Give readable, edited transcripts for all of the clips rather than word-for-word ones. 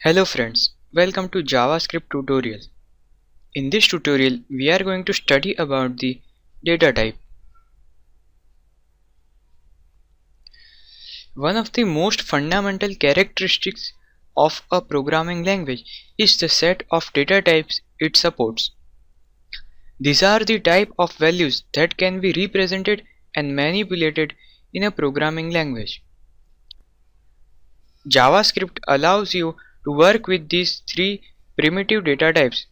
Hello friends, welcome to JavaScript tutorial. In this tutorial, we are going to study about the data type. One of the most fundamental characteristics of a programming language is the set of data types it supports. These are the type of values that can be represented and manipulated in a programming language. JavaScript allows you to work with these three primitive data types.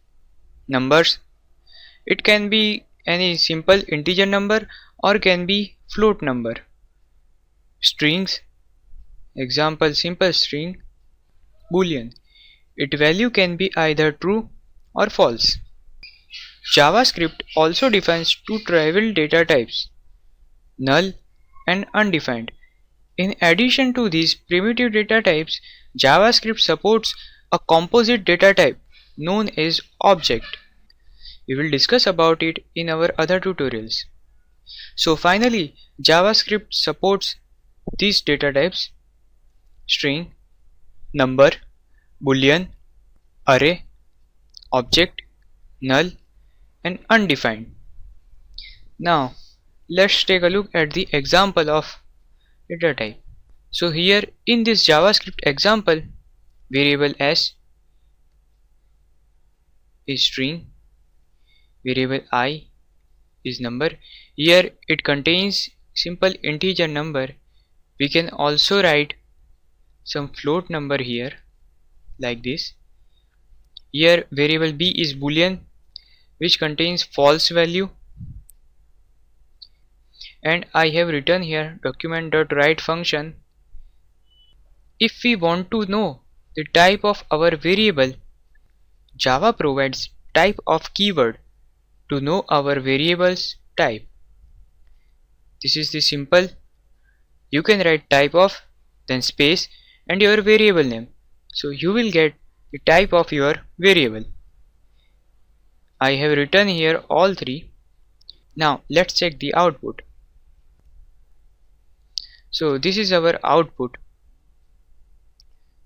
Numbers. It can be any simple integer number or can be float number. Strings. Example simple string. Boolean. Its value can be either true or false. JavaScript also defines two trivial data types, null and undefined. In addition to these primitive data types, JavaScript supports a composite data type known as object. We will discuss about it in our other tutorials. So finally, JavaScript supports these data types: string, number, boolean, array, object, null, and undefined. Now let's take a look at the example of data type. So here in this JavaScript example, variable s is string, variable I is number. Here it contains simple integer number. We can also write some float number here like this. Here variable b is boolean, which contains false value, and I have written here document.write function. If we want to know the type of our variable, Java provides type of keyword to know our variable's type. This is the simple. You can write type of, then space and your variable name. So you will get the type of your variable. I have written here all three. Now let's check the output. So this is our output.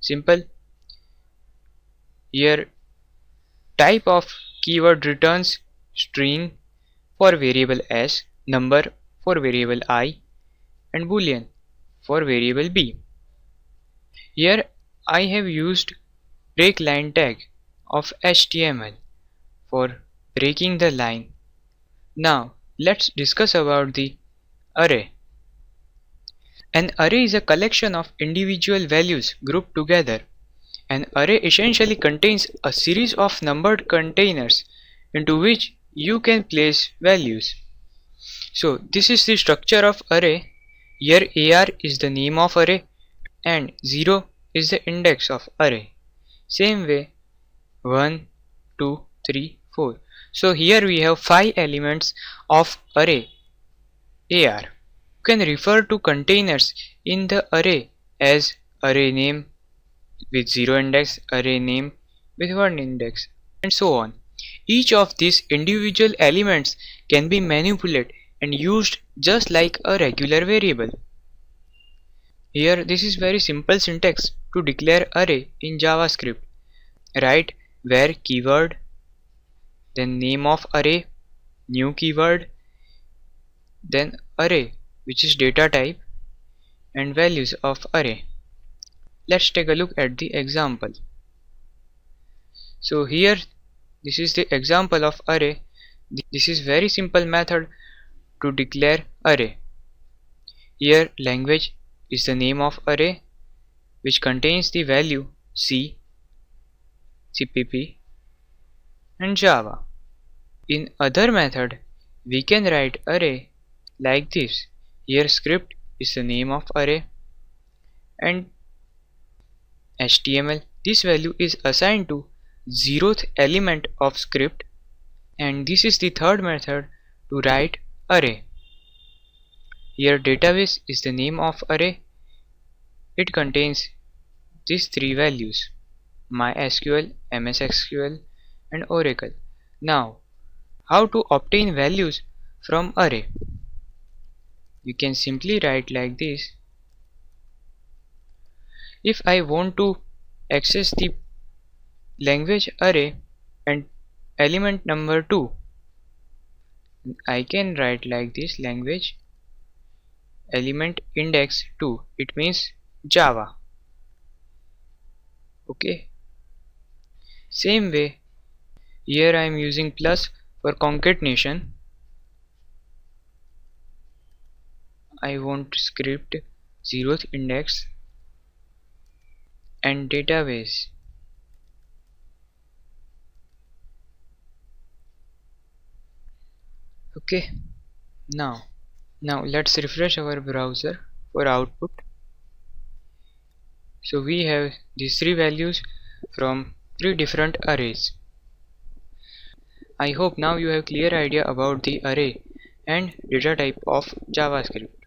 Simple. Here type of keyword returns string for variable s, number for variable I, and boolean for variable b. Here I have used break line tag of HTML for breaking the line. Now let's discuss about the array. An array is a collection of individual values grouped together. An array essentially contains a series of numbered containers into which you can place values. So this is the structure of array. Here AR is the name of array and 0 is the index of array. Same way 1, 2, 3, 4. So here we have 5 elements of array AR. You can refer to containers in the array as array name with 0 index, array name with 1 index, and so on. Each of these individual elements can be manipulated and used just like a regular variable. Here this is very simple syntax to declare array in JavaScript. Write where keyword, then name of array, new keyword, then array, which is data type, and values of array. Let's take a look at the example. So here this is the example of array. This is very simple method to declare array. Here language is the name of array which contains the value C, CPP, and Java. In other method we can write array like this. Here script is the name of array and HTML. This value is assigned to 0th element of script, and this is the third method to write array. Here database is the name of array. It contains these three values: MySQL, MS SQL, and Oracle. Now how to obtain values from array? You can simply write like this. If I want to access the language array and element number 2. I can write like this: language element index 2. It means Java. Okay. Same way, here I am using plus for concatenation. I want script 0th index and database. Okay. Now let's refresh our browser for output. So we have these three values from three different arrays. I hope now you have clear idea about the array and data type of JavaScript.